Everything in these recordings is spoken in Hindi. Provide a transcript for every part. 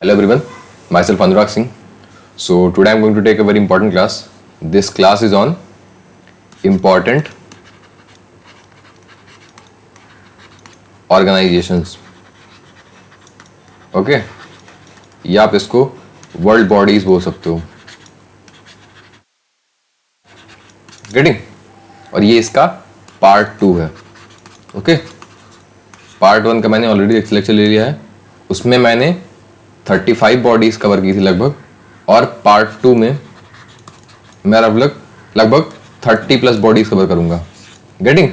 Hello everyone, myself Anurag Singh. So today I'm going to take a very important class. This class is on important organizations. Okay, या आप इसको वर्ल्ड बॉडीज बोल सकते हो. गेटिंग. और ये इसका पार्ट 2 है. ओके, पार्ट 1 का मैंने ऑलरेडी लेक्चर ले लिया है. उसमें मैंने 35 बॉडीज कवर की थी लगभग, और पार्ट 2 में मैं लगभग 30 प्लस बॉडीज कवर करूंगा. Getting.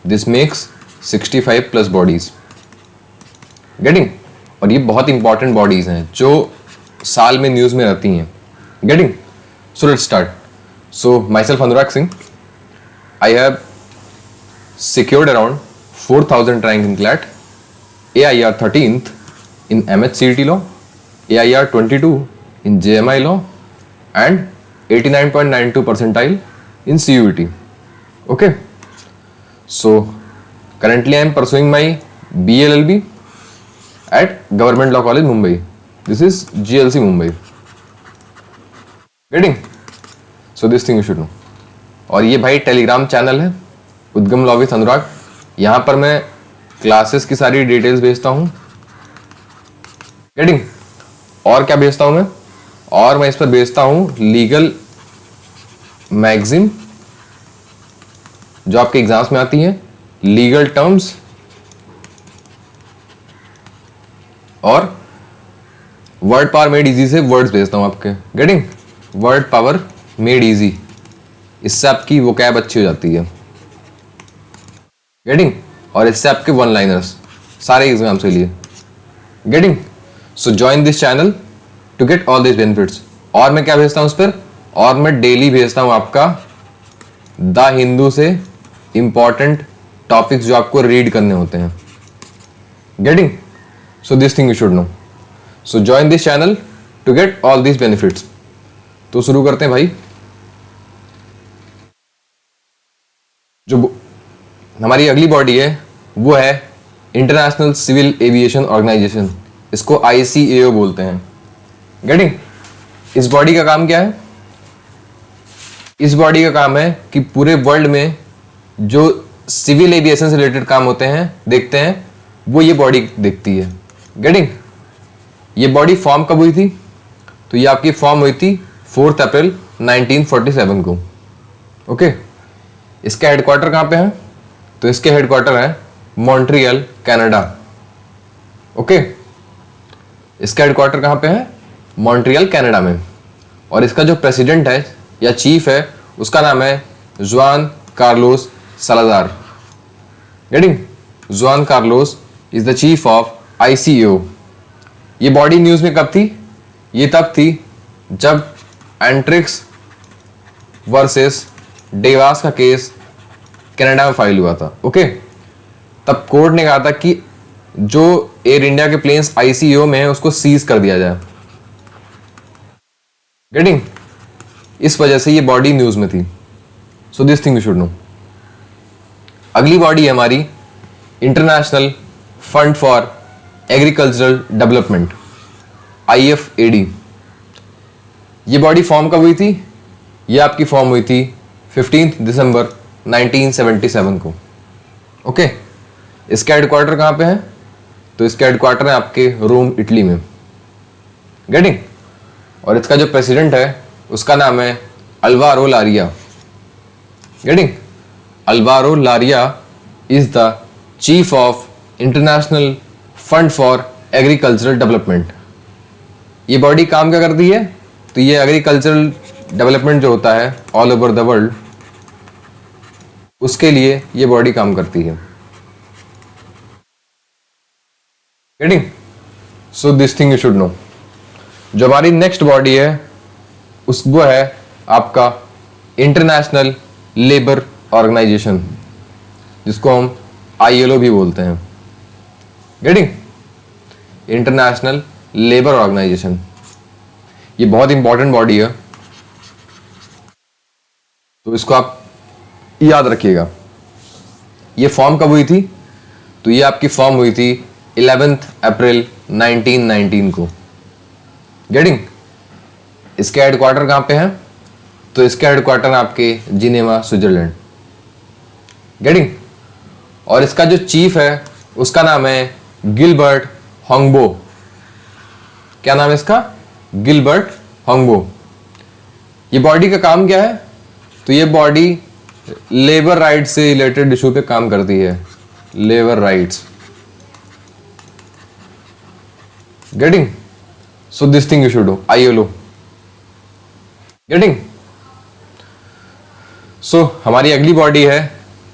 This makes 65 plus bodies. Getting. और ये बहुत इंपॉर्टेंट बॉडीज हैं जो साल में न्यूज में रहती हैं. Getting. So let's start. So my self Anurag Singh. I have secured around 4,000 rank in CLAT, AIR 13th in MHCET law, AIR 22 in JMI law, and 89.92 percentile in CUET. Okay, so currently I am pursuing my BLLB at Government Law College Mumbai. This is GLC Mumbai. Getting? So this thing you should know. और ये भाई टेलीग्राम चैनल है उद्गम लॉ विथ अनुराग. यहाँ पर मैं क्लासेस की सारी डिटेल्स भेजता हूँ. गेटिंग. और क्या भेजता हूँ मैं? और मैं इस पर भेजता हूँ लीगल मैगजीन जो आपके एग्जाम्स में आती है, लीगल टर्म्स, और वर्ड पावर मेड इजी से वर्ड्स भेजता हूँ आपके. Getting. Word power made easy, इससे आपकी वोकैब अच्छी हो जाती है. गेटिंग. और इससे आपके वन लाइनर्स सारे एग्जाम्स के लिए. Getting. So join this channel to get all this benefits. और मैं क्या भेजता हूं उस पर? और मैं डेली भेजता हूं आपका द हिंदू से इंपॉर्टेंट टॉपिक्स जो आपको रीड करने होते हैं. Getting. So this thing you should know. So join this channel to get all this benefits. तो शुरू करते हैं भाई. जो हमारी अगली बॉडी है वो है इंटरनेशनल सिविल एविएशन ऑर्गेनाइजेशन. इसको ICAO बोलते हैं. गेटिंग. इस बॉडी का काम क्या है? इस बॉडी का काम है कि पूरे वर्ल्ड में जो सिविल एविएशन से रिलेटेड काम होते हैं, देखते हैं, वो ये बॉडी देखती है. गेटिंग. ये बॉडी फॉर्म कब हुई थी? तो ये आपकी फॉर्म हुई थी 4 अप्रैल 1947 को. ओके. इसका हेडक्वार्टर कहाँ पे है? तो इसके हेडक्वार्टर है मॉन्ट्रियल, कनाडा. ओके. इसका हेडक्वार्टर कहाँ पे है? मॉन्ट्रियल, कनाडा में. और इसका जो प्रेसिडेंट है या चीफ है उसका नाम है Juan Carlos Salazar. Getting. Juan Carlos is the chief of ICAO. ये बॉडी न्यूज में कब थी? ये तब थी जब एंट्रिक्स वर्सेस डेवास का केस कनाडा में फाइल हुआ था. ओके. तब कोर्ट ने कहा था कि जो एयर इंडिया के प्लेन्स ICAO में है उसको सीज कर दिया जाए. गेटिंग. इस वजह से ये बॉडी न्यूज में थी. सो this thing you should know. अगली बॉडी है हमारी international fund for agricultural development, IFAD. ये बॉडी फॉर्म कब हुई थी? ये आपकी फॉर्म हुई थी 15 दिसंबर 1977 को. ओके. इसका हेडक्वार्टर कहाँ पे है? तो इसका हेडक्वार्टर है आपके रोम, इटली में. गेटिंग. और इसका जो प्रेसिडेंट है उसका नाम है Alvaro Lariya. Getting. Alvaro Lariya is the chief of international fund for agricultural development. ये बॉडी काम क्या करती है? तो ये एग्रीकल्चरल डेवलपमेंट जो होता है ऑल ओवर द वर्ल्ड, उसके लिए ये बॉडी काम करती है. Getting. So this thing you should know. जो हमारी नेक्स्ट बॉडी है वो है आपका इंटरनेशनल लेबर ऑर्गेनाइजेशन, जिसको हम ILO भी बोलते हैं. गेटिंग. International Labour Organization. ये बहुत इंपॉर्टेंट बॉडी है, तो इसको आप याद रखिएगा. ये फॉर्म कब हुई थी? तो ये आपकी फॉर्म हुई थी 11 अप्रैल 1919 को. गेटिंग? इसके हेडक्वार्टर कहाँ पे है? तो इसके हेडक्वार्टर आपके जिनेवा स्विट्जरलैंड। गेटिंग? और इसका जो चीफ है उसका नाम है गिलबर्ट होंगबो। क्या नाम है इसका? Gilbert Houngbo. ये बॉडी का काम क्या है? तो ये बॉडी लेबर राइट्स से रिलेटेड इशू पे काम करती है। Labour rights. Getting? So this thing you should do, ILO। Getting? So हमारी अगली बॉडी है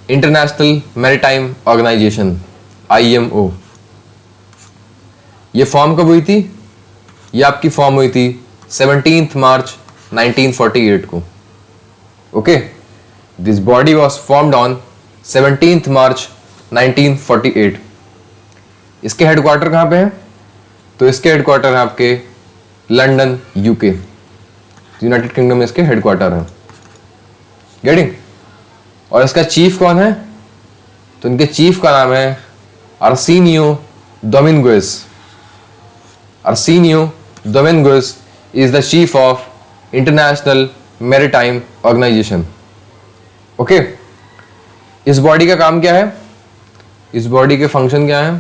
इंटरनेशनल मैरीटाइम ऑर्गेनाइजेशन, IMO। ये फॉर्म कब हुई थी? ये आपकी फॉर्म हुई थी 17 मार्च 1948 को। Okay, this body was formed on 17 मार्च 1948। इसके हेडक्वार्टर कहाँ पे हैं? तो इसके हेडक्वार्टर है आपके लंदन, UK, यूनाइटेड किंगडम में इसके हेडक्वार्टर हैं। गेटिंग? और इसका चीफ कौन है? तो इनके चीफ का नाम है Arsenio Dominguez. Arsenio Dominguez is the chief of international maritime organisation. Okay, इस बॉडी का काम क्या है? इस बॉडी के फंक्शन क्या है?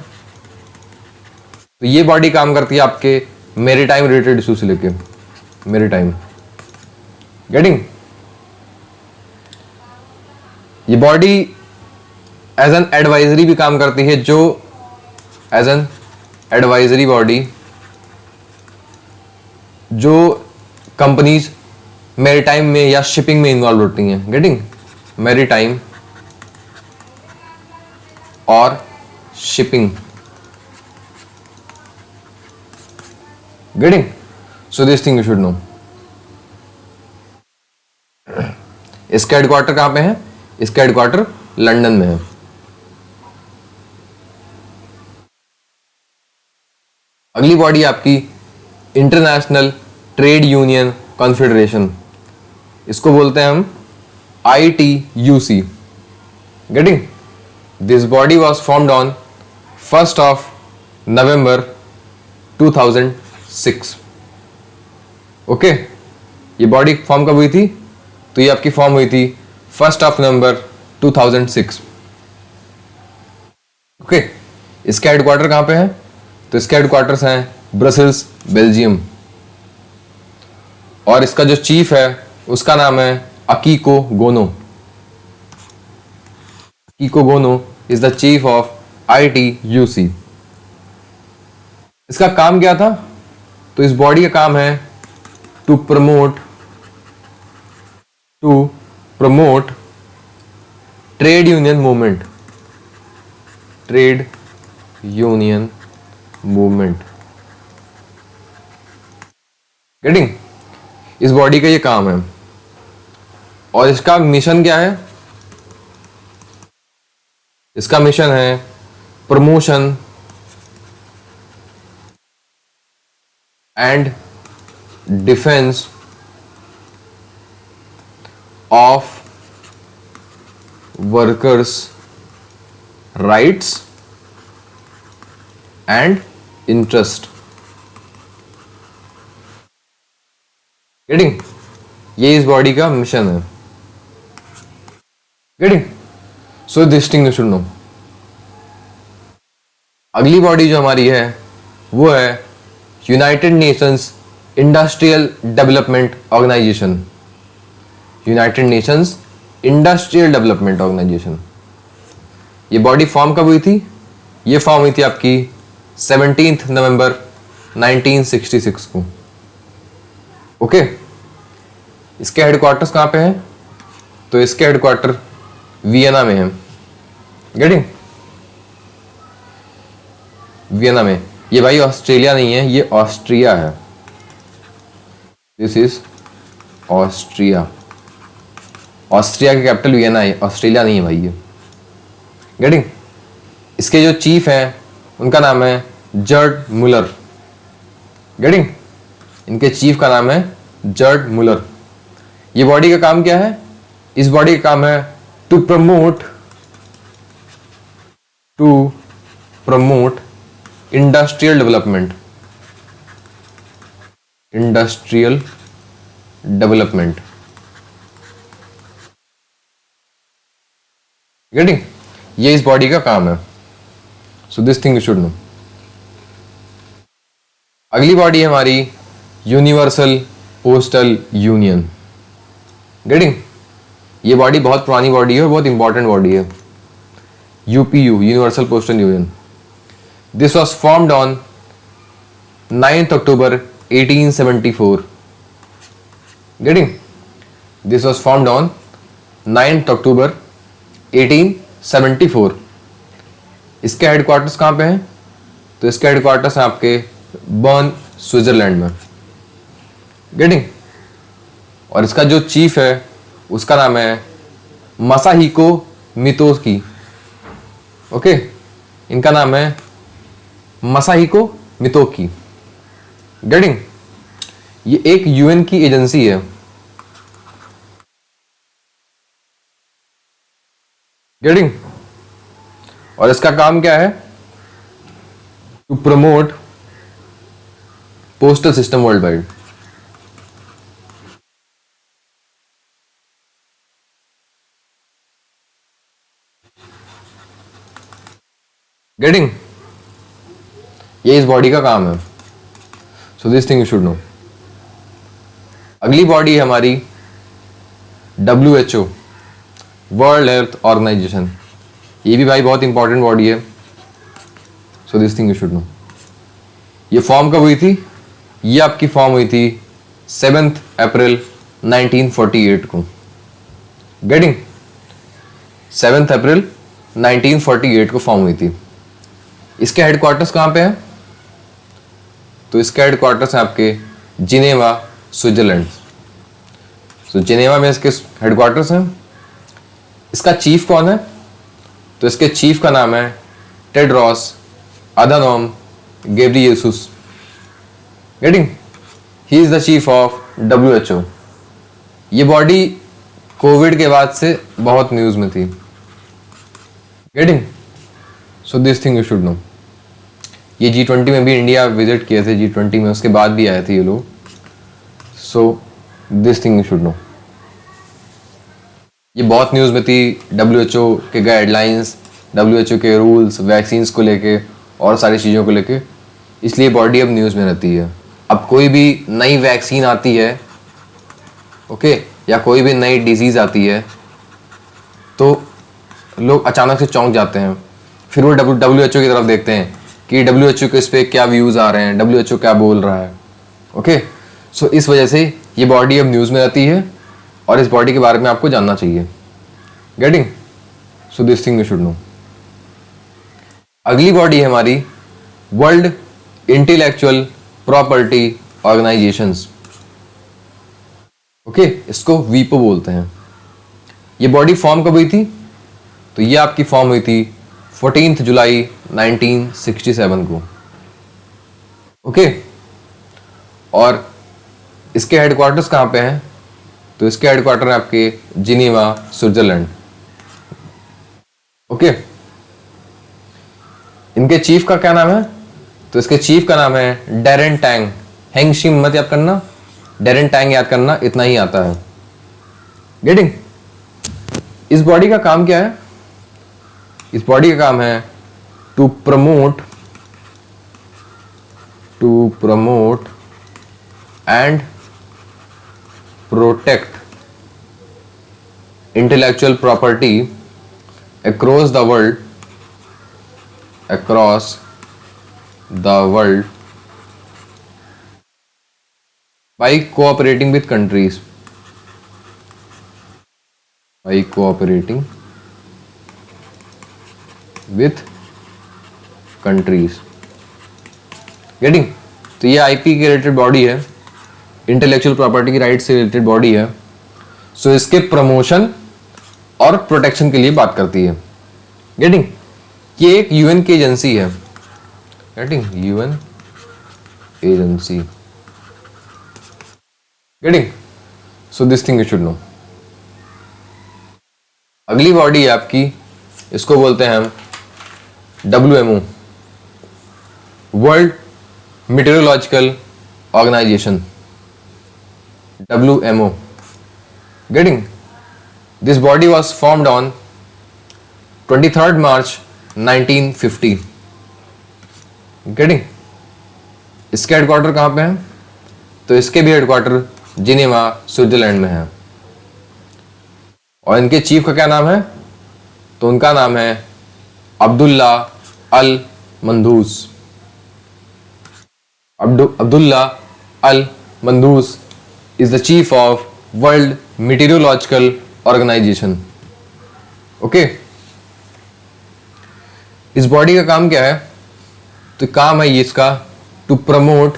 तो ये बॉडी काम करती है आपके मैरीटाइम रिलेटेड इशू से लेके मैरीटाइम। गेटिंग? ये बॉडी एज एन एडवाइजरी भी काम करती है, जो एज एन एडवाइजरी बॉडी जो कंपनीज मैरीटाइम में या शिपिंग में इन्वॉल्व होती हैं। गेटिंग? मैरीटाइम और shipping. Getting? So this thing you should no. इसका हेडक्वार्टर कहां पे है? इसका हेडक्वार्टर लंदन में है। अगली बॉडी आपकी इंटरनेशनल ट्रेड यूनियन कॉन्फेडरेशन, इसको बोलते हैं हम ITUC। Getting? This body was formed on 1 November 2006। Okay, ये बॉडी फॉर्म कब हुई थी? तो ये आपकी फॉर्म हुई थी 1 नवंबर 2006। ओके, इसका हेडक्वार्टर कहां पे है? तो इसके हेडक्वार्टर्स हैं ब्रसेल्स, बेल्जियम। और इसका जो चीफ है उसका नाम है अकीको गोनो। अकीको गोनो is the chief of ITUC। इसका काम क्या था? तो इस बॉडी का काम है to promote trade union movement. Trade union movement. Getting? इस बॉडी का ये काम है। और इसका मिशन क्या है? इसका मिशन है promotion and defence of workers rights and interest. Getting? ये इस बॉडी का मिशन है। Getting? So this thing you should know. अगली बॉडी जो हमारी है वो है United Nations Industrial Development Organization. United Nations Industrial Development Organization. ये बॉडी फॉर्म कब हुई थी? ये फॉर्म हुई थी आपकी 17 नवंबर 1966 को। ओके, इसके हेडक्वार्टर्स कहां पे हैं? तो इसके हेडक्वार्टर वियना में है। गेटिंग? वियना में। ये भाई ऑस्ट्रेलिया नहीं है, ये ऑस्ट्रिया है। This is Austria. ऑस्ट्रिया की कैपिटल वियना है, ऑस्ट्रेलिया नहीं है भाई ये। गेटिंग? इसके जो चीफ हैं उनका नाम है जर्ड मुलर। गेटिंग? इनके चीफ का नाम है जर्ड मुलर। ये बॉडी का काम क्या है? इस बॉडी का काम है to promote industrial development. Industrial development. Getting? ये इस बॉडी का काम है। So this thing you should know. अगली बॉडी है हमारी यूनिवर्सल पोस्टल यूनियन। गेटिंग? ये बॉडी बहुत पुरानी बॉडी है और बहुत इंपॉर्टेंट बॉडी है। UPU, Universal Postal Union. This was formed on 9th October 1874. Getting? This was formed on 9th October 1874. इसके हेडक्वार्टर्स कहाँ पे हैं? तो इसके हेडक्वार्टर्स हैं आपके बर्न, स्विट्जरलैंड में। गेटिंग? और इसका जो चीफ है उसका नाम है मसाहिको मितोकी। ओके, इनका नाम है मसाहिको मितोकी। गेटिंग? ये एक यूएन की एजेंसी है। गेटिंग? और इसका काम क्या है? To promote postal system worldwide. Getting? ये इस बॉडी का काम है। So this thing you should know. अगली बॉडी है हमारी WHO, वर्ल्ड हेल्थ ऑर्गेनाइजेशन। ये भी भाई बहुत इंपॉर्टेंट बॉडी है। So this thing you should know. ये फॉर्म कब हुई थी? ये आपकी फॉर्म हुई थी 7 अप्रैल 1948 को। गेटिंग? 7 अप्रैल 1948 को फॉर्म हुई थी। इसके हेडक्वार्टर्स कहाँ पे हैं? तो इसके हेडक्वार्टर्स हैं आपके जिनेवा, स्विट्जरलैंड। सो जिनेवा में इसके हेडक्वार्टर्स हैं। इसका चीफ कौन है? तो इसके चीफ का नाम है Tedros Adhanom Ghebreyesus. Getting? He is the chief of WHO। ये बॉडी कोविड के बाद से बहुत न्यूज में थी। Getting? So this thing you should know. ये G20 में भी इंडिया विजिट किए थे, G20 में, उसके बाद भी आए थे ये लोग। सो this thing you should know. ये बहुत न्यूज़ में थी। WHO के गाइडलाइंस, WHO के रूल्स, वैक्सीन्स को लेके और सारी चीज़ों को लेके, इसलिए बॉडी अब न्यूज़ में रहती है। अब कोई भी नई वैक्सीन आती है, ओके, या कोई भी नई डिजीज़ आती है तो लोग अचानक से चौंक जाते हैं। फिर वो WHO की तरफ देखते हैं कि WHO के इस पर क्या व्यूज़ आ रहे हैं, WHO क्या बोल रहा है। ओके, सो इस वजह से ये बॉडी अब न्यूज़ में रहती है और इस बॉडी के बारे में आपको जानना चाहिए। Getting? So this thing you should know. अगली बॉडी है हमारी world intellectual property organisations. Okay, इसको वीपो बोलते हैं। ये बॉडी फॉर्म कब हुई थी? तो ये आपकी फॉर्म हुई थी 14 जुलाई 1967 को। ओके, और इसके हेडक्वार्टर्स कहाँ पे हैं? तो इसके हेडक्वार्टर है आपके जिनेवा, स्विट्जरलैंड। ओके, इनके चीफ का क्या नाम है? तो इसके चीफ का नाम है डेरेन टैंग। हेंगशिम मत याद करना, डेरेन टैंग याद करना, इतना ही आता है। गेटिंग? इस बॉडी का काम क्या है? इस बॉडी का काम है to promote and protect intellectual property across the world by cooperating with countries. Getting? तो ये आईपी के रिलेटेड बॉडी है, इंटेलेक्चुअल प्रॉपर्टी की राइट से रिलेटेड बॉडी है। सो इसके प्रमोशन और प्रोटेक्शन के लिए बात करती है। गेटिंग? ये एक यूएन की एजेंसी है। Getting? UN agency. Getting? So this thing you should know. अगली बॉडी है आपकी, इसको बोलते हैं हम WMO, World meteorological Organization. WMO. Getting? This body was formed on 23rd March 1950. Getting? इसके हेडक्वार्टर कहाँ पे हैं? तो इसके भी हेडक्वार्टर जिनेवा स्विट्जरलैंड में है। और इनके चीफ का क्या नाम है? तो उनका नाम है Abdulla Al Mandous. Abdulla Al Mandous is the chief of world meteorological organisation. Okay, इस बॉडी का काम क्या है? तो काम है ये इसका to promote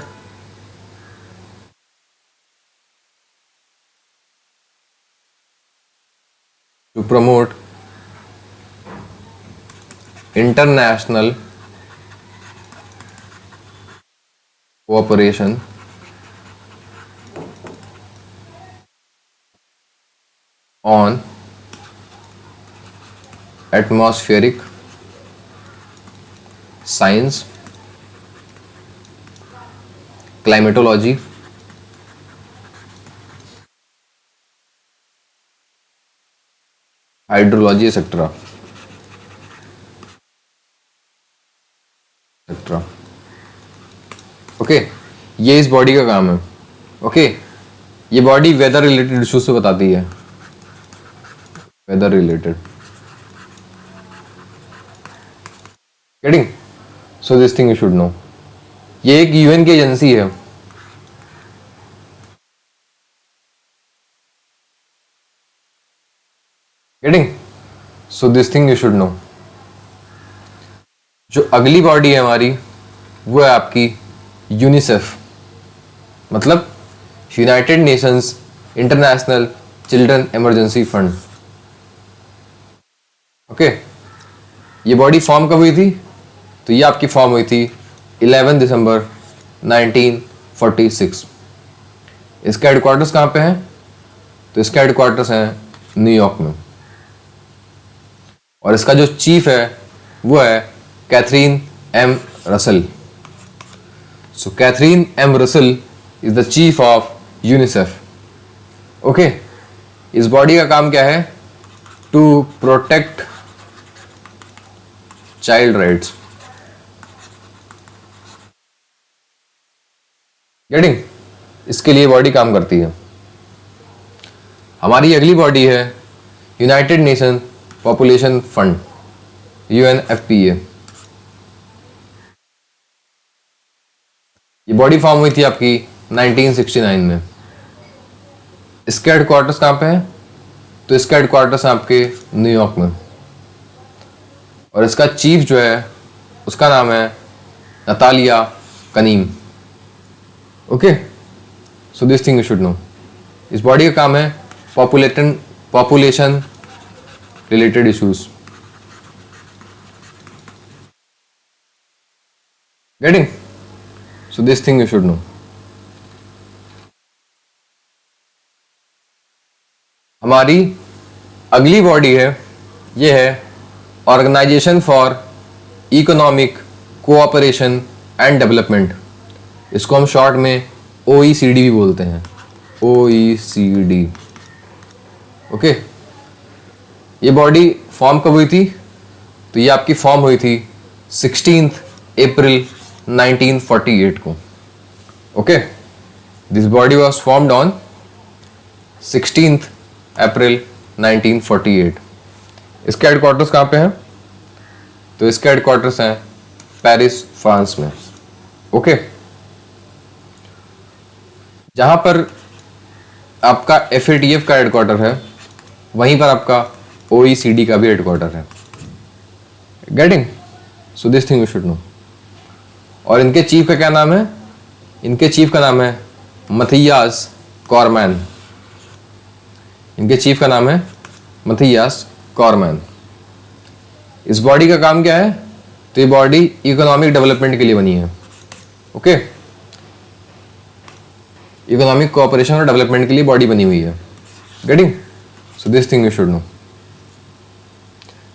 international cooperation on atmospheric science, climatology, hydrology etcetera. Okay, ये इस बॉडी का काम है। ओके, ये बॉडी वेदर रिलेटेड इश्यूज से बताती है। Weather related. Getting? So this thing you should know. ये एक यूएन की एजेंसी है। Getting? So this thing you should know. जो अगली बॉडी है हमारी वो है आपकी यूनिसेफ, मतलब United Nations international children emergency fund. Okay, ये बॉडी फॉर्म कब हुई थी? तो ये आपकी फॉर्म हुई थी 11 दिसंबर 1946। इसका हेडक्वार्टर्स कहाँ पे है? तो इसका हेडक्वार्टर्स है न्यूयॉर्क में। और इसका जो चीफ है वो है Catherine M Russell. So Catherine M Russell is the chief of UNICEF. Okay, इस बॉडी का काम क्या है? To protect child rights. Getting? इसके लिए बॉडी काम करती है। हमारी अगली बॉडी है United nation population fund, UNFPA। ये बॉडी फॉर्म हुई थी आपकी 1969 में। इसके हेडक्वार्टर्स कहाँ पे है? तो इसका हेडक्वार्टर्स है आपके न्यूयॉर्क में। और इसका चीफ जो है उसका नाम है Natalia Kanem. Okay, so this thing you should know. इस बॉडी का काम है population related issues. Getting? So this thing you should know. हमारी अगली बॉडी है, ये है organisation for economic cooperation and development. इसको हम शॉर्ट में OECD भी बोलते हैं। OECD। ओके, ये बॉडी फॉर्म कब हुई थी? तो ये आपकी फॉर्म हुई थी 16 अप्रैल 1948 को। Okay, this body was formed on 16 अप्रैल 1948। इसके हेडक्वार्टर्स कहाँ पे हैं? तो इसके हेडक्वार्टर्स हैं पेरिस, फ्रांस में। ओके, जहां पर आपका FATF का हेडक्वार्टर है वहीं पर आपका OECD का भी हेडक्वार्टर है। Getting? So this thing you should know. और इनके चीफ का क्या नाम है? इनके चीफ का नाम है मथियास कॉरमैन। इनके चीफ का नाम है मथियास कॉरमैन। इस बॉडी का काम क्या है? तो ये बॉडी इकोनॉमिक डेवलपमेंट के लिए बनी है। ओके, इकोनॉमिक कोऑपरेशन और डेवलपमेंट के लिए बॉडी बनी हुई है। Getting? So this thing you should no.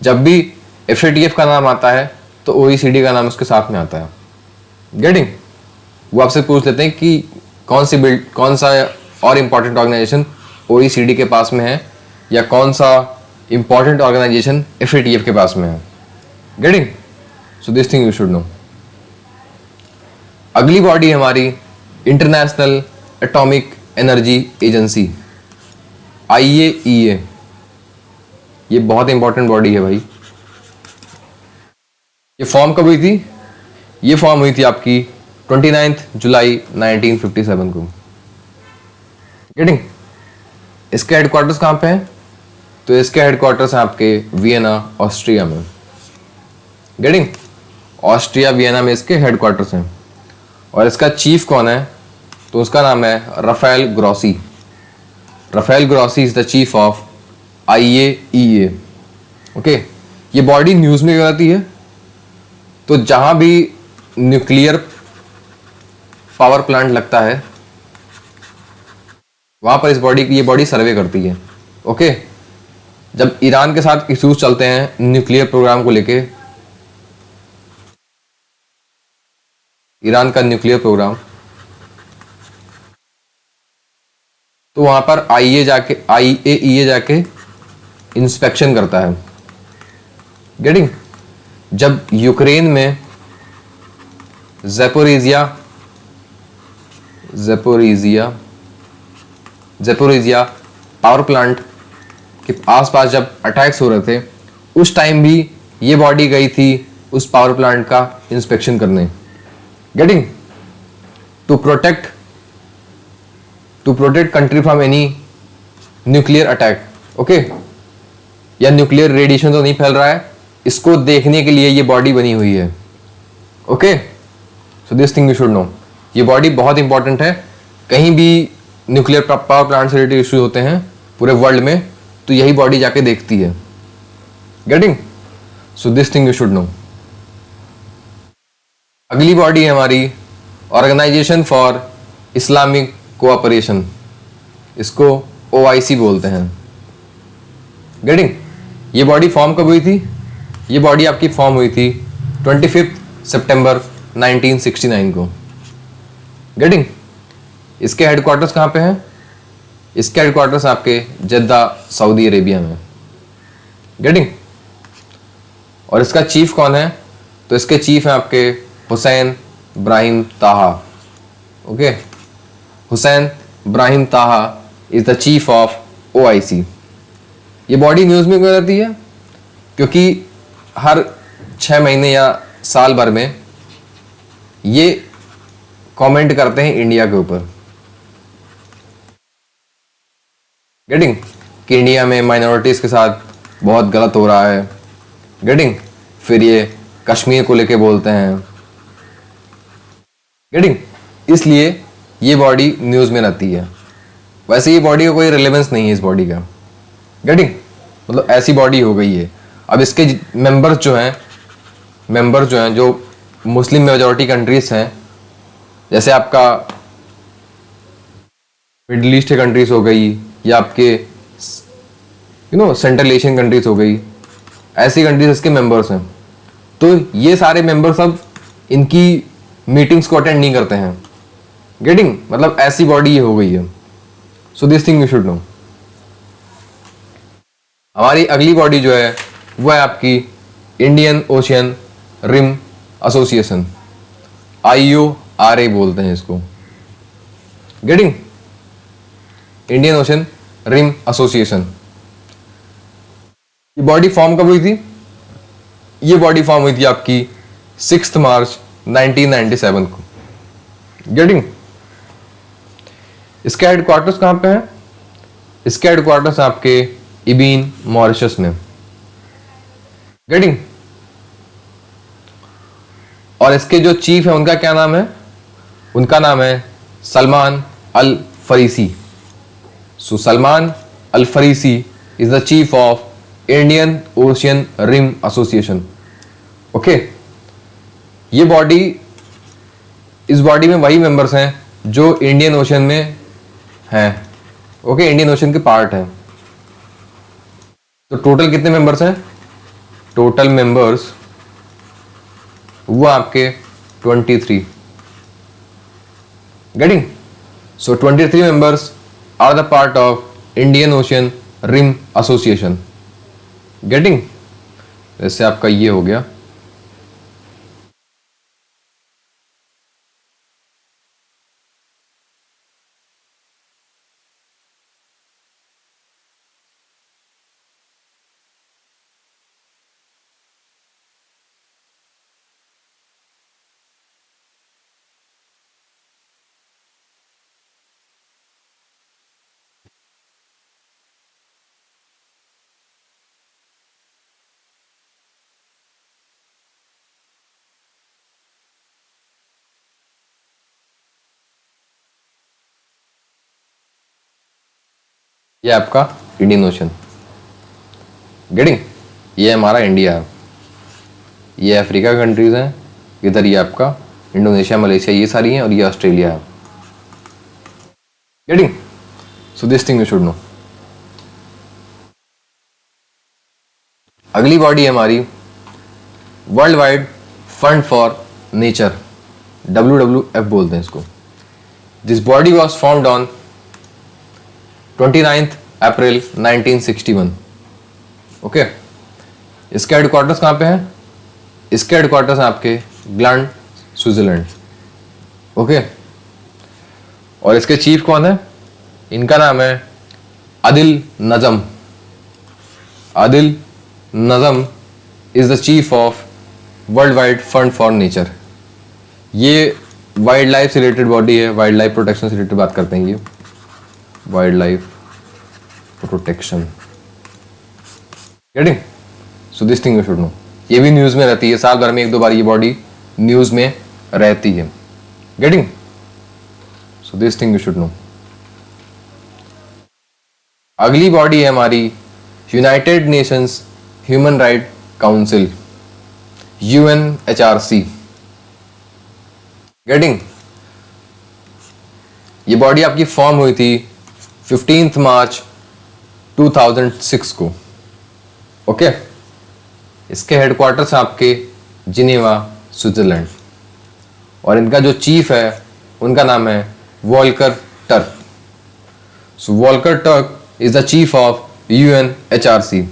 जब भी FATF का नाम आता है तो OECD का नाम उसके साथ में आता है। गेटिंग? वो आपसे पूछ लेते हैं कि कौन सा और इंपॉर्टेंट ऑर्गेनाइजेशन OECD के पास में है, या कौन सा इंपॉर्टेंट ऑर्गेनाइजेशन FATF के पास में है। Getting? So this thing you should know. अगली बॉडी है हमारी international atomic energy agency, IAEA। ये बहुत इंपॉर्टेंट बॉडी है भाई। ये फॉर्म कब हुई थी? ये फॉर्म हुई थी आपकी 29 जुलाई 1957 को। गेटिंग? इसके हेडक्वार्टर्स कहाँ पे हैं? तो इसके हेडक्वार्टर्स हैं आपके वियना, ऑस्ट्रिया में। गेटिंग? ऑस्ट्रिया वियना में इसके हेडक्वार्टर्स हैं। और इसका चीफ कौन है? तो उसका नाम है Rafael Grossi. Rafael Grossi is the chief of IAEA। Okay, ये बॉडी न्यूज़ में क्यों आती है? तो जहां भी न्यूक्लियर पावर प्लांट लगता है वहां पर ये बॉडी सर्वे करती है। ओके, जब ईरान के साथ इश्यूज चलते हैं न्यूक्लियर प्रोग्राम को लेके, ईरान का न्यूक्लियर प्रोग्राम, तो वहां पर IAEA जाके इंस्पेक्शन करता है। गेटिंग? जब यूक्रेन में ज़ेपोरिज़िया पावर प्लांट के आसपास जब अटैक्स हो रहे थे, उस टाइम भी ये बॉडी गई थी उस पावर प्लांट का इंस्पेक्शन करने। Getting? To protect country from any nuclear attack. Okay, या न्यूक्लियर रेडिएशन तो नहीं फैल रहा है, इसको देखने के लिए ये बॉडी बनी हुई है। Okay, so this thing you should know. ये बॉडी बहुत इंपॉर्टेंट है। कहीं भी न्यूक्लियर पावर प्लांट से रिलेटेड इश्यूज होते हैं पूरे वर्ल्ड में, तो यही बॉडी जाके देखती है। Getting? So this thing you should know. अगली बॉडी है हमारी ऑर्गेनाइजेशन फॉर इस्लामिक कोऑपरेशन, इसको OIC बोलते हैं। गेटिंग? ये बॉडी फॉर्म कब हुई थी? ये बॉडी आपकी फॉर्म हुई थी 25 सितंबर 1969 को। गेटिंग? इसके हेडक्वार्टर्स कहाँ पे हैं? इसके हेडक्वार्टर्स आपके जद्दा, सऊदी अरेबिया में। गेटिंग? और इसका चीफ कौन है? तो इसके चीफ हैं आपके हुसैन इब्राहिम ताहा। ओके, हुसैन इब्राहिम ताहा is the chief of OIC। ये बॉडी न्यूज़ में क्यों रहती है? क्योंकि हर 6 महीने या साल भर में ये कमेंट करते हैं इंडिया के ऊपर। गेटिंग? कि इंडिया में माइनॉरिटीज़ के साथ बहुत गलत हो रहा है। गेटिंग? फिर ये कश्मीर को लेके बोलते हैं। गेटिंग? इसलिए ये बॉडी न्यूज़ में रहती है। वैसे ये बॉडी का कोई रिलेवेंस नहीं है इस बॉडी का। गेटिंग? मतलब ऐसी बॉडी हो गई है। अब इसके मेंबर्स जो हैं जो मुस्लिम मेजॉरिटी कंट्रीज हैं, जैसे आपका मिडिल ईस्ट कंट्रीज हो गई, या आपके सेंट्रल एशियन कंट्रीज हो गई, ऐसी कंट्रीज इसके मेंबर्स हैं। तो ये सारे मेंबर्स अब इनकी मीटिंग्स को अटेंड नहीं करते हैं। गेटिंग? मतलब ऐसी बॉडी ये हो गई है। So this thing you should know. हमारी अगली बॉडी जो है वो है आपकी Indian Ocean Rim Association, IORA बोलते हैं इसको। Getting? Indian Ocean Rim Association. ये बॉडी फॉर्म कब हुई थी? ये बॉडी फॉर्म हुई थी आपकी 6 मार्च 1997 को। गेटिंग? इसके हेडक्वार्टर्स कहाँ पे हैं? इसके हेडक्वार्टर्स आपके इबीन, मॉरिशस में। गेटिंग? और इसके जो चीफ है उनका क्या नाम है? उनका नाम है सलमान अल फरीसी। सो Salman Al Farisi is the chief of Indian Ocean Rim Association. Okay, ये बॉडी, इस बॉडी में वही मेंबर्स हैं जो इंडियन ओशियन में हैं। ओके, इंडियन ओशियन के पार्ट हैं। तो टोटल कितने मेंबर्स हैं? टोटल मेंबर्स वो आपके 23। Getting? So 23 members are the part of Indian Ocean Rim Association. Getting? जैसे आपका ये हो गया। ये आपका इंडियन ओशन। गेटिंग? ये हमारा इंडिया है, ये अफ्रीका कंट्रीज हैं, इधर ये आपका इंडोनेशिया मलेशिया ये सारी हैं, और ये ऑस्ट्रेलिया है। Getting? So this thing you should know. अगली बॉडी है हमारी world wide fund for nature, WWF बोलते हैं इसको। This body was formed on 29 April 1961। Okay, इसका हेडक्वार्टर्स कहाँ पे है? इसके हेडक्वार्टर्स हैं आपके ग्लांड, स्विट्जरलैंड। ओके, और इसके चीफ कौन है? इनका नाम है Adil Najam. Adil Najam is the chief of world wide fund for nature. ये वाइल्ड लाइफ से रिलेटेड बॉडी है, वाइल्ड लाइफ प्रोटेक्शन से रिलेटेड बात करते हैं। ये wildlife protection. Getting? So this thing you should know. ये भी न्यूज में रहती है, साल भर में एक दो बार ये बॉडी न्यूज में रहती है। Getting? So this thing you should know. अगली बॉडी है हमारी United Nations human right council, UNHRC। Getting? ये बॉडी आपकी फॉर्म हुई थी 15 मार्च 2006 को। ओके, इसके हेडक्वार्टर्स आपके जिनेवा, स्विट्जरलैंड, और इनका जो चीफ है उनका नाम है Volker Turk. So Volker Turk is the chief of UNHRC।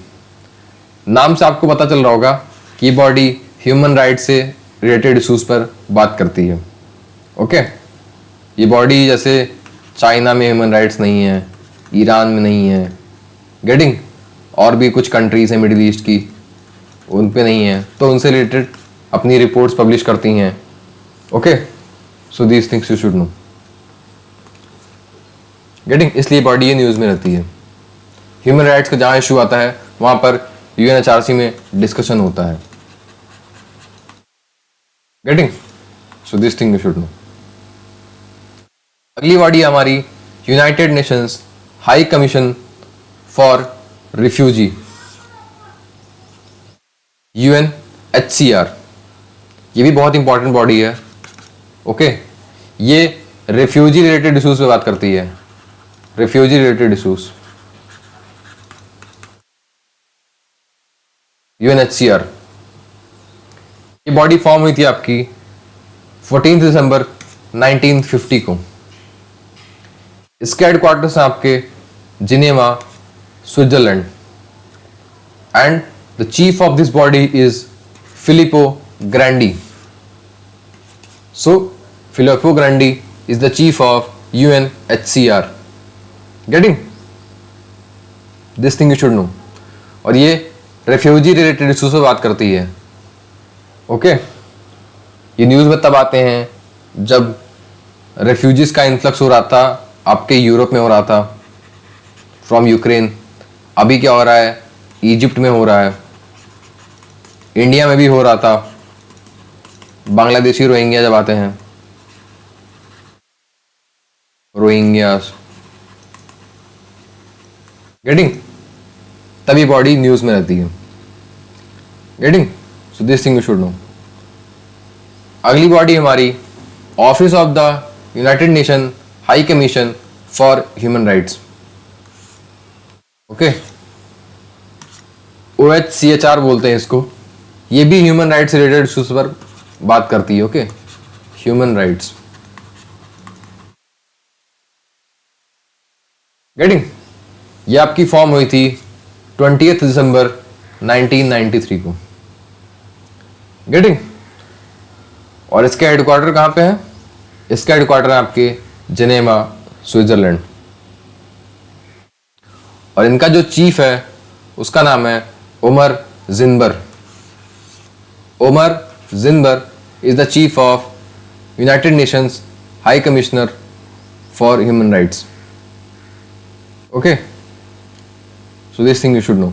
नाम से आपको पता चल रहा होगा कि ये बॉडी ह्यूमन राइट से रिलेटेड इशूज पर बात करती है। ओके, ये बॉडी जैसे चाइना में ह्यूमन राइट्स नहीं है, ईरान में नहीं है, गेटिंग, और भी कुछ कंट्रीज हैं मिडिल ईस्ट की, उन पे नहीं है, तो उनसे रिलेटेड अपनी रिपोर्ट्स पब्लिश करती हैं। Okay, so these things you should no. Getting? इसलिए बॉडी ये न्यूज़ में रहती है। ह्यूमन राइट्स का जहाँ इशू आता है वहाँ पर UNHRC में डिस्कशन होता है। Getting? So this thing you should know. अगली बॉडी हमारी United Nations high commission for refugee, UNHCR। ये भी बहुत इंपॉर्टेंट बॉडी है। ओके, ये रिफ्यूजी रिलेटेड इशूज पे बात करती है, रिफ्यूजी रिलेटेड इशूज। UNHCR, ये बॉडी फॉर्म हुई थी आपकी 14 दिसंबर 1950 को। इसके हेडक्वार्टर्स हैं आपके Geneva, Switzerland, and the chief of this body is Filippo Grandi. So Filippo Grandi is the chief of UNHCR। Getting? This thing you should know. और ये रेफ्यूजी रिलेटेड इशूज पे बात करती है। ओके, ये न्यूज़ में तब आते हैं जब रेफ्यूजीज का इन्फ्लक्स हो रहा था, आपके यूरोप में हो रहा था फ्रॉम यूक्रेन। अभी क्या हो रहा है? इजिप्ट में हो रहा है, इंडिया में भी हो रहा था, बांग्लादेशी रोहिंग्या जब आते हैं, रोहिंग्यास। गेटिंग? तभी बॉडी न्यूज में रहती है। Getting? So this thing you should know. अगली बॉडी हमारी office of the United nation high commission for Human Rights. Okay, OHCHR बोलते हैं इसको। ये भी ह्यूमन राइट्स रिलेटेड इशूज पर बात करती है। Okay, human rights. गेटिंग? ये आपकी फॉर्म हुई थी 20 दिसंबर 1993 को। गेटिंग? और इसका हेडक्वार्टर कहाँ पे है? इसका हेडक्वार्टर है आपके जेनेवा, स्विट्जरलैंड। और इनका जो चीफ है उसका नाम है Omar Jinbar. Omar Jinbar is the chief of United Nations High Commissioner for Human Rights. Okay, so this thing you should know.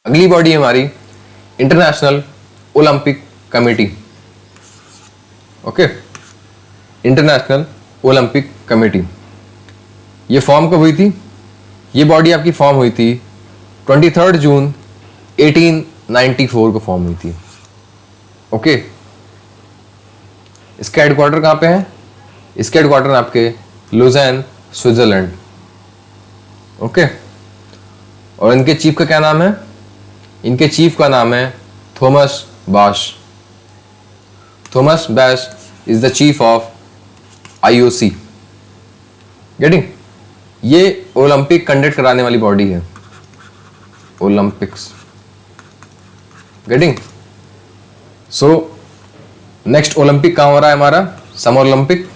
अगली बॉडी हमारी International Olympic Committee. Okay, International Olympic Committee ये फॉर्म कब हुई थी? ये बॉडी आपकी फॉर्म हुई थी 23 जून 1894 को फॉर्म हुई थी। ओके, इसका हेडक्वार्टर कहाँ पे है? इसका हेडक्वार्टर आपके लुज़ैन, स्विट्जरलैंड। ओके, और इनके चीफ का क्या नाम है? इनके चीफ का नाम है Thomas Bash. Thomas Bash is the chief of IOC. Getting? ये ओलंपिक कंडक्ट कराने वाली बॉडी है, Olympics. Getting? So next Olympic कहाँ हो रहा है हमारा? Summer Olympic.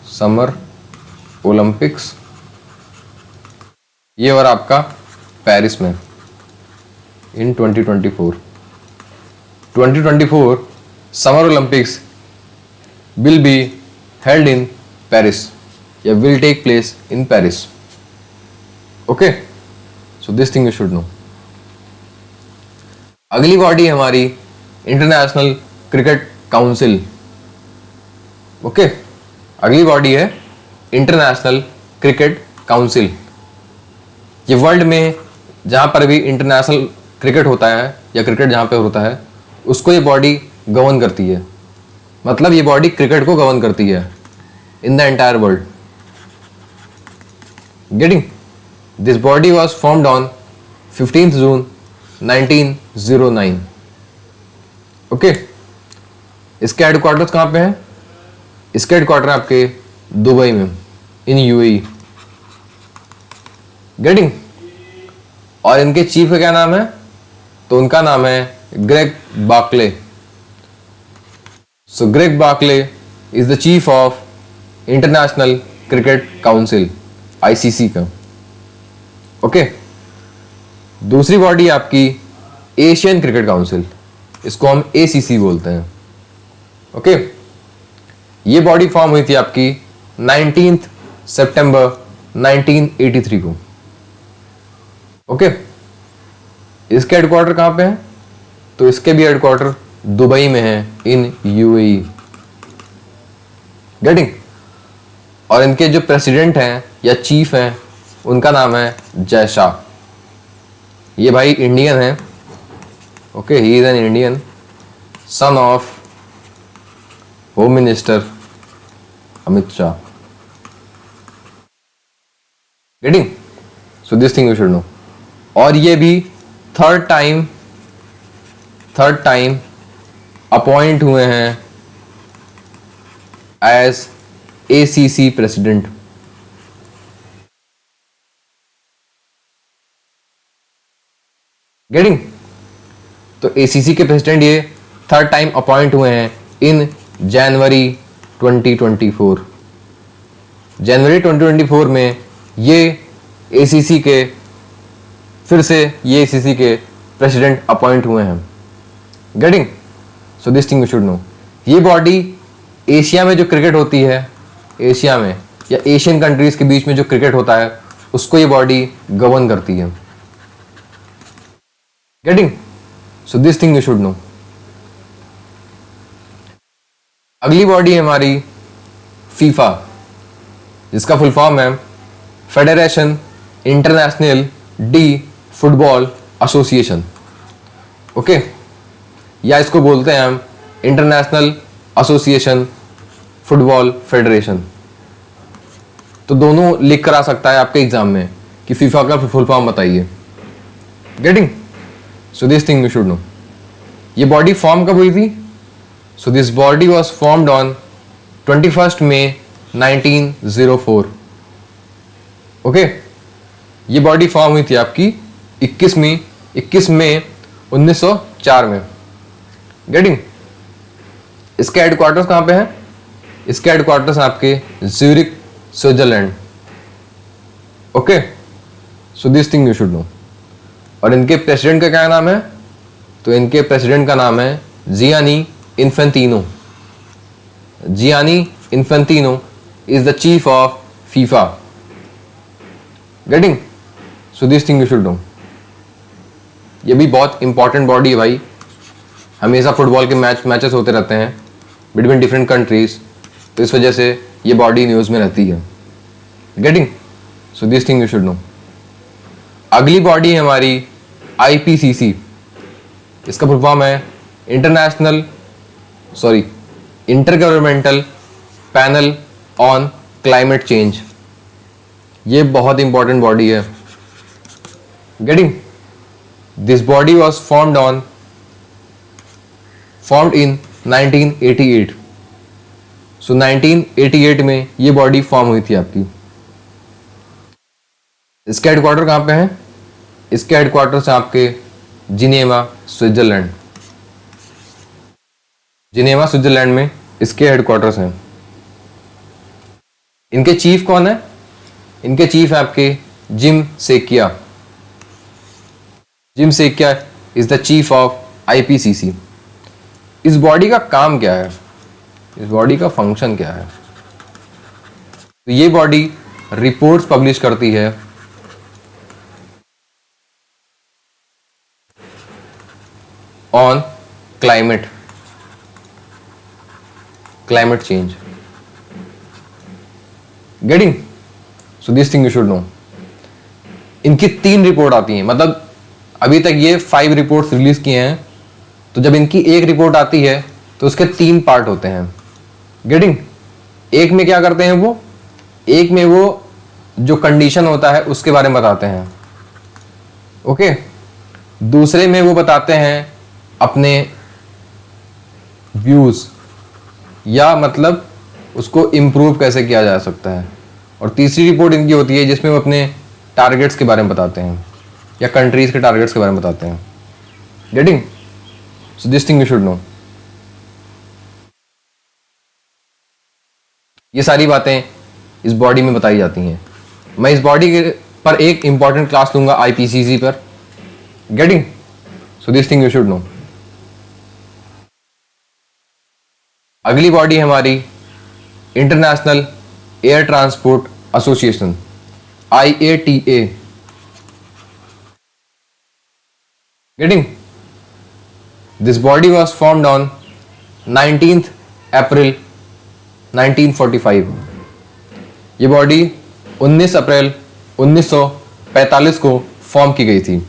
समर ओलंपिक्स ये हो रहा आपका पेरिस में in 2024। 2024 summer Olympics will be held in Paris या will take place in Paris. Okay, so this thing you should know. अगली बॉडी है हमारी इंटरनेशनल क्रिकेट काउंसिल। ओके, अगली बॉडी है इंटरनेशनल क्रिकेट काउंसिल। ये वर्ल्ड में जहां पर भी इंटरनेशनल क्रिकेट होता है या क्रिकेट जहां पे होता है उसको ये बॉडी गवर्न करती है। मतलब ये बॉडी क्रिकेट को गवर्न करती है in the entire world. Getting? This body was formed on 15 June 1909। Okay, इसके हेडक्वार्टर्स कहाँ पे हैं? इसके हेडक्वार्टर आपके दुबई में इन यूएई। गेटिंग? और इनके चीफ का क्या नाम है? तो उनका नाम है Greg Barclay. So Greg Barclay is the chief of international Cricket council, ICC का। ओके, दूसरी बॉडी आपकी एशियन क्रिकेट काउंसिल, इसको हम एसीसी बोलते हैं। ओके, ये बॉडी फॉर्म हुई थी आपकी 19 सितंबर 1983 को। ओके, इसके हेडक्वार्टर कहां पे है? तो इसके भी हेडक्वार्टर दुबई में है इन यूएई। गेटिंग? और इनके जो प्रेसिडेंट हैं या चीफ हैं उनका नाम है जय शाह। ये भाई इंडियन है। Okay, he is an Indian, son of home minister Amit Shah. Getting? So this thing you should know. और ये भी थर्ड टाइम अपॉइंट हुए हैं एज एसीसी प्रेसिडेंट। गेटिंग? तो एसीसी के प्रेसिडेंट ये थर्ड टाइम अपॉइंट हुए हैं इन जनवरी 2024। जनवरी 2024 में ये एसीसी के फिर से ये एसीसी के प्रेसिडेंट अपॉइंट हुए हैं। Getting? So this thing you should know. ये बॉडी एशिया में जो क्रिकेट होती है, एशिया में या एशियन कंट्रीज के बीच में जो क्रिकेट होता है उसको ये बॉडी गवर्न करती है। Getting? So this thing you should know. अगली बॉडी है हमारी फीफा, जिसका फुल फॉर्म है federation international D football association. Okay, या इसको बोलते हैं हम इंटरनेशनल एसोसिएशन फुटबॉल फेडरेशन। तो दोनों लिख कर आ सकता है आपके एग्जाम में कि फीफा का फुल फॉर्म बताइए। Getting? So this thing you should know. ये बॉडी फॉर्म कब हुई थी? So this body was formed on 21 May 1904. Okay, ये बॉडी फॉर्म हुई थी आपकी 21 मई 1904 में. गेटिंग? इसका हेडक्वार्टर्स कहां पे है? इसका हेडक्वार्टर्स आपके Zurich, Switzerland. Okay, so this thing you should know. और इनके प्रेसिडेंट का क्या नाम है? तो इनके प्रेसिडेंट का नाम है Gianni Infantino. Gianni Infantino is the chief of FIFA. Getting? So this thing you should know. ये भी बहुत इंपॉर्टेंट बॉडी है भाई. हमेशा फुटबॉल के मैचेस होते रहते हैं बिटवीन डिफरेंट कंट्रीज, तो इस वजह से ये बॉडी न्यूज़ में रहती है. Getting? So this thing you should know. अगली बॉडी है हमारी IPCC. इसका फुल फॉर्म है inter governmental panel on climate change. ये बहुत इंपॉर्टेंट बॉडी है. Getting? This body was formed इन 1988. सो 1988 में ये बॉडी फॉर्म हुई थी आपकी. इसका हेडक्वार्टर कहां पे है? इसके हेडक्वार्टर्स आपके जिनेवा, स्विट्जरलैंड. जिनेवा, स्विट्जरलैंड में इसके हेडक्वार्टर्स हैं. इनके चीफ कौन है? इनके चीफ है आपके gym Saikia. Gym Saikia is the chief of IPCC. इस बॉडी का काम क्या है? इस बॉडी का फंक्शन क्या है? तो ये बॉडी रिपोर्ट्स पब्लिश करती है on climate change. Getting? So this thing you should no. इनकी 3 रिपोर्ट आती हैं, मतलब अभी तक ये 5 रिपोर्ट्स रिलीज किए हैं. तो जब इनकी एक रिपोर्ट आती है तो उसके 3 पार्ट होते हैं. गेटिंग? एक में क्या करते हैं वो? एक में वो जो कंडीशन होता है उसके बारे में बताते हैं. ओके, दूसरे में वो बताते हैं अपने व्यूज, या मतलब उसको इम्प्रूव कैसे किया जा सकता है. और तीसरी रिपोर्ट इनकी होती है जिसमें वो अपने टारगेट्स के बारे में बताते हैं या कंट्रीज के टारगेट्स के बारे में बताते हैं. Getting? So this thing you should know. ये सारी बातें इस बॉडी में बताई जाती हैं. मैं इस बॉडी के पर एक इंपॉर्टेंट क्लास लूंगा IPCC पर. Getting? So this thing you should know. अगली बॉडी हमारी international air transport association, IATA. Getting? This body was formed on 19th April 1945. ये बॉडी 19 अप्रैल 1945 को फॉर्म की गई थी.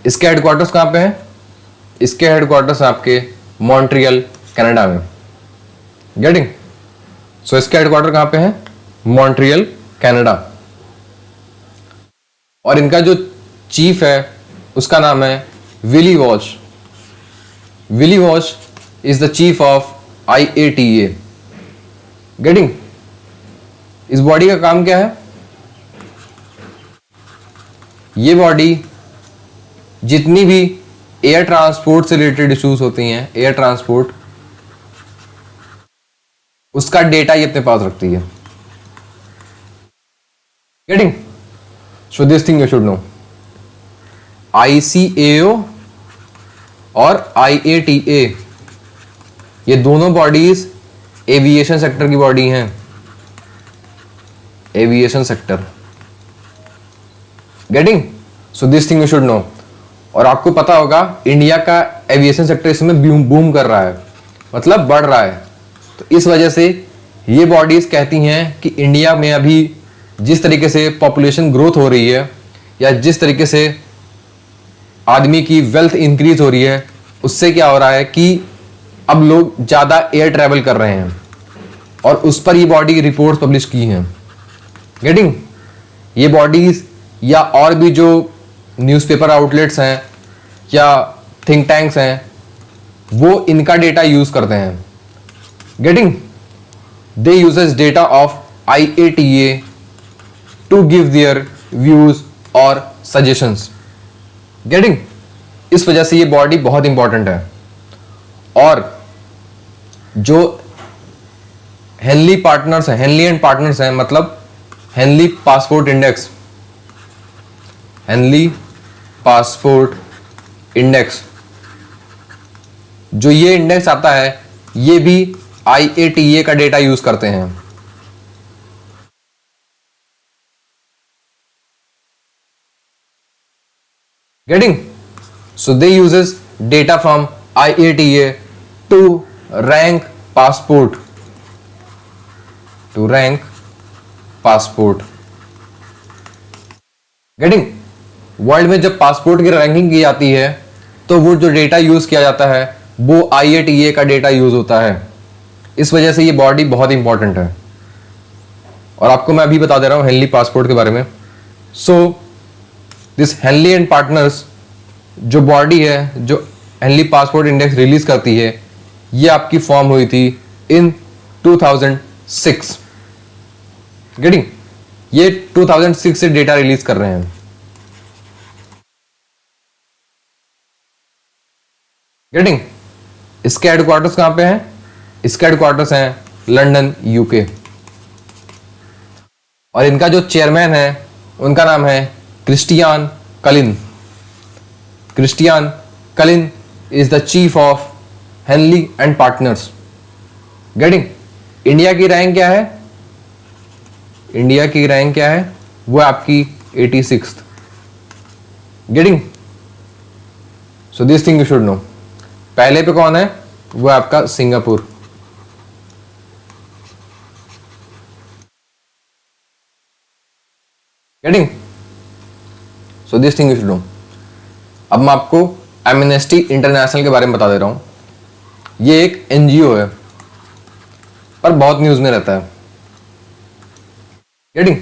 इसके हेडक्वार्टर्स कहां पे हैं? इसके हेडक्वार्टर्स आपके मॉन्ट्रियल, कनाडा में. गेटिंग? सो इसका हेडक्वार्टर कहां पे है? Montreal, Canada. और इनका जो चीफ है उसका नाम है Willie Walsh. Willie Walsh is the chief of IATA. Getting? इस बॉडी का काम क्या है? ये बॉडी जितनी भी एयर ट्रांसपोर्ट से रिलेटेड इश्यूज होती हैं, एयर ट्रांसपोर्ट, उसका डेटा ये अपने पास रखती है. Getting? So this thing you should no. ICAO और IATA ये दोनों बॉडीज एविएशन सेक्टर की बॉडी हैं. Aviation sector. Getting? So this thing you should know. और आपको पता होगा इंडिया का एविएशन सेक्टर इसमें बूम कर रहा है, मतलब बढ़ रहा है. तो इस वजह से ये बॉडीज कहती हैं कि इंडिया में अभी जिस तरीके से पॉपुलेशन ग्रोथ हो रही है या जिस तरीके से आदमी की वेल्थ इंक्रीज हो रही है, उससे क्या हो रहा है कि अब लोग ज़्यादा एयर ट्रैवल कर रहे हैं. और उस पर ये बॉडी रिपोर्ट्स पब्लिश की हैं. गेटिंग? ये बॉडीज या और भी जो न्यूज़पेपर आउटलेट्स हैं या थिंक टैंक्स हैं, वो इनका डेटा यूज करते हैं। Getting? They uses data of IATA to give their views और सजेशंस। गेटिंग? इस वजह से ये बॉडी बहुत इंपॉर्टेंट है। और जो हेनली पार्टनर्स हैं, हेनली एंड पार्टनर्स हैं, मतलब Henley passport index, Henley passport index, जो ये इंडेक्स आता है, ये भी IATA का डेटा यूज करते हैं। Getting? So they uses data from IATA to rank passport. To rank passport. Getting? World में जब पासपोर्ट की रैंकिंग की जाती है तो वो जो डेटा यूज किया जाता है वो IATA का डेटा यूज होता है। इस वजह से ये बॉडी बहुत इंपॉर्टेंट है। और आपको मैं अभी बता दे रहा हूं हेनली पासपोर्ट के बारे में। So this Henley and partners, जो बॉडी है जो हेनली पासपोर्ट इंडेक्स रिलीज करती है, ये आपकी फॉर्म हुई थी इन 2006। गेटिंग? ये 2006 से डेटा रिलीज कर रहे हैं। गेटिंग? इसके हेडक्वार्टर्स कहां पे हैं? इसके हेडक्वार्टर्स हैं लंदन, यूके। और इनका जो चेयरमैन है उनका नाम है Christian Kalin. Christian Kalin is the chief of Henley and Partners. Getting? India की रैंक क्या है? इंडिया की रैंक क्या है? वो आपकी 86th। Getting? So this thing you should no. पहले पे कौन है? वो आपका Singapore. Getting? So this thing you should no. अब मैं आपको एमनेस्टी इंटरनेशनल के बारे में बता दे रहा हूं। ये एक NGO है पर बहुत न्यूज में रहता है। गेटिंग?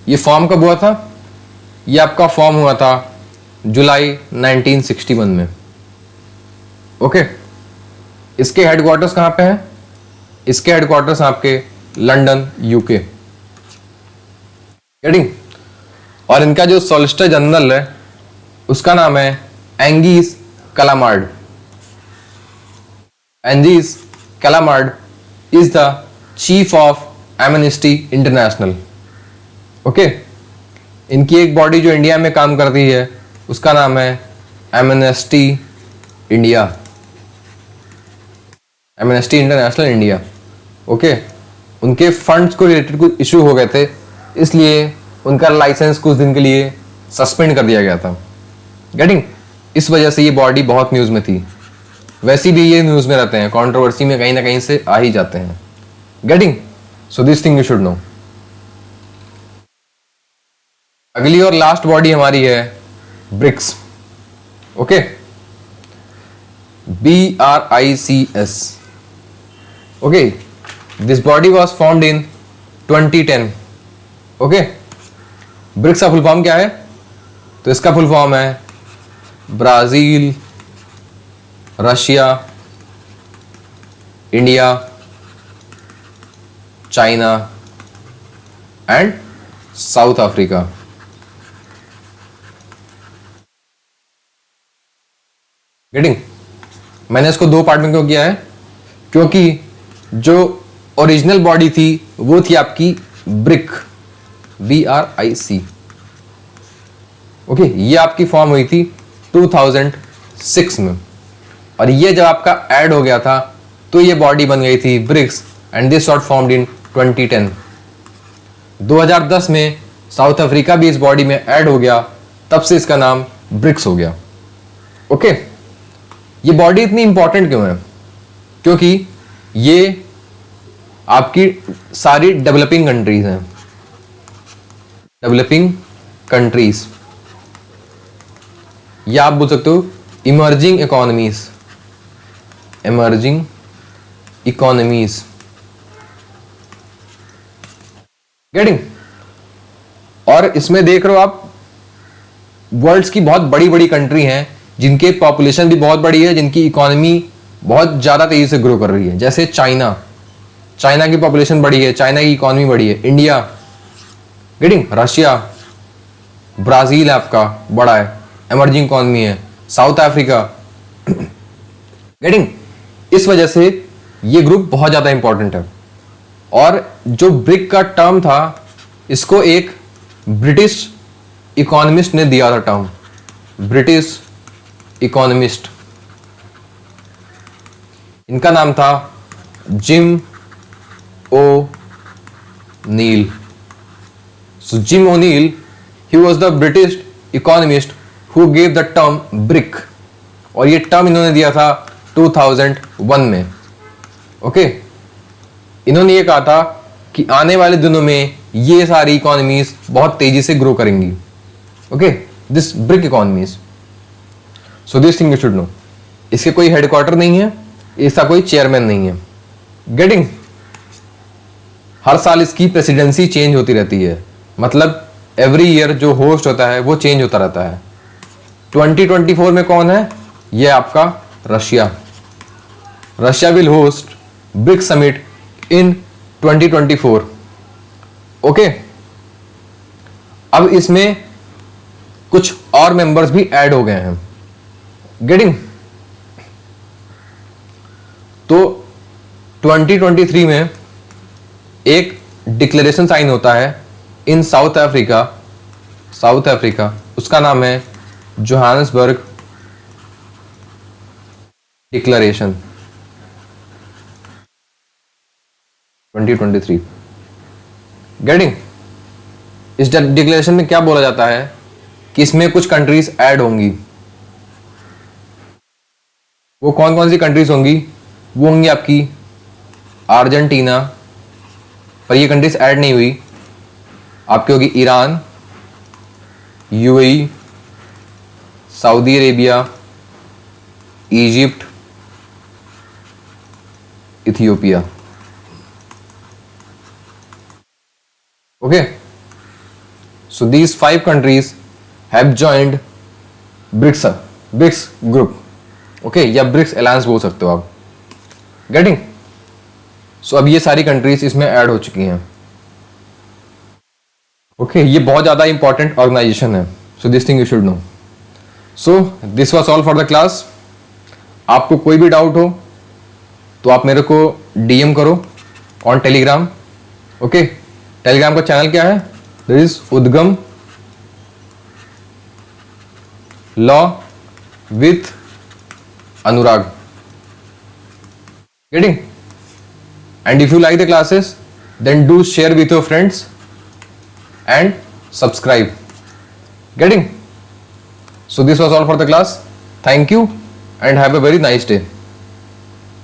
ये फॉर्म कब हुआ था? ये आपका फॉर्म हुआ था जुलाई 1961 में। ओके? इसके हेडक्वार्टर्स कहां पे हैं? इसके हेडक्वार्टर्स आपके लंदन, यूके। गेटिंग? और इनका जो सॉलिसिटर जनरल है उसका नाम है एंगीस कलामार्ड। एंगीस Callamard is the chief of Amnesty International. Okay? इनकी एक बॉडी जो इंडिया में काम करती है उसका नाम है amnesty India, amnesty international India. Okay? उनके फंड्स को रिलेटेड कुछ इशू हो गए थे, इसलिए उनका लाइसेंस कुछ दिन के लिए सस्पेंड कर दिया गया था। गेटिंग? इस वजह से ये बॉडी बहुत न्यूज में थी। वैसे भी ये न्यूज में रहते हैं, कंट्रोवर्सी में कहीं ना कहीं से आ ही जाते हैं। Getting? So this thing you should know. अगली और लास्ट बॉडी हमारी है BRICS. Okay? BRICS। Okay? This body was formed in 2010। Okay? BRICS का फुल फॉर्म क्या है? तो इसका फुल फॉर्म है Brazil, Russia, India, China and South Africa. Getting? मैंने इसको दो पार्ट में क्यों किया है? क्योंकि जो ओरिजिनल बॉडी थी वो थी आपकी ब्रिक, BRIC। ओके? ये आपकी फॉर्म हुई थी 2006 में, और ये जब आपका ऐड हो गया था तो ये बॉडी बन गई थी BRICS and this shot formed in 2010। 2010 में साउथ अफ्रीका भी इस बॉडी में ऐड हो गया, तब से इसका नाम ब्रिक्स हो गया। ओके? ये बॉडी इतनी इंपॉर्टेंट क्यों है? क्योंकि ये आपकी सारी डेवलपिंग कंट्रीज हैं। डेवलपिंग कंट्रीज, या आप बोल सकते हो emerging economies, emerging economies. Getting? और इसमें देख रहे हो आप वर्ल्ड्स की बहुत बड़ी बड़ी कंट्री हैं जिनके पॉपुलेशन भी बहुत बड़ी है, जिनकी इकोनॉमी बहुत ज़्यादा तेज़ी से ग्रो कर रही है। जैसे चाइना, चाइना की पॉपुलेशन बड़ी है, चाइना की इकोनॉमी बड़ी है। इंडिया, गेटिंग, रशिया, ब्राज़ील आपका बड़ा है, एमर्जिंग इकोनॉमी है। South Africa, getting. इस वजह से ये ग्रुप बहुत ज़्यादा इंपॉर्टेंट है। और जो ब्रिक का टर्म था, इसको एक ब्रिटिश इकोनॉमिस्ट ने दिया था टर्म, ब्रिटिश इकोनॉमिस्ट। इनका नाम था Jim O'Neill. So Jim O'Neill, he was the British economist who gave the term BRIC. और ये टर्म इन्होंने दिया था 2001 में। ओके, इन्होंने ये कहा था कि आने वाले दिनों में ये सारी इकोनॉमीज बहुत तेजी से ग्रो करेंगी। Okay, this brick economies. So this thing you should no. इसके कोई हेडक्वार्टर नहीं है, इसका कोई चेयरमैन नहीं है। गेटिंग, हर साल इसकी प्रेसिडेंसी चेंज होती रहती है, मतलब एवरी ईयर जो होस्ट होता है वो चेंज होता रहता है। 2024 में कौन है? ये आपका Russia. Russia will host brick summit in 2024। Okay, अब इसमें कुछ और मेंबर्स भी ऐड हो गए हैं। गेटिंग, तो 2023 में एक डिक्लेरेशन साइन होता है इन साउथ अफ्रीका, उसका नाम है जोहान्सबर्ग डिक्लेरेशन 2023। गेटिंग, इस डिक्लेरेशन में क्या बोला जाता है कि इसमें कुछ कंट्रीज ऐड होंगी। वो कौन कौन सी कंट्रीज होंगी? वो होंगी आपकी अर्जेंटीना, पर ये कंट्रीज ऐड नहीं हुई। आपकी होगी Iran, UAE, Saudi Arabia, Egypt, Ethiopia. Okay, so these 5 countries have joined BRICS group. Okay, या ब्रिक्स अलायंस बोल सकते हो आप। गेटिंग, सो अब ये सारी कंट्रीज इसमें ऐड हो चुकी हैं। ओके, ये बहुत ज़्यादा इंपॉर्टेंट ऑर्गेनाइजेशन है। So this thing you should know. So this was all for the class. आपको कोई भी डाउट हो तो आप मेरे को डीएम करो ऑन टेलीग्राम। ओके, टेलीग्राम का चैनल क्या है? दिस इज उद्गम law with Anurag. Getting, and if you like the classes, then do share with your friends and subscribe. Getting? So this was all for the class. Thank you and have a very nice day.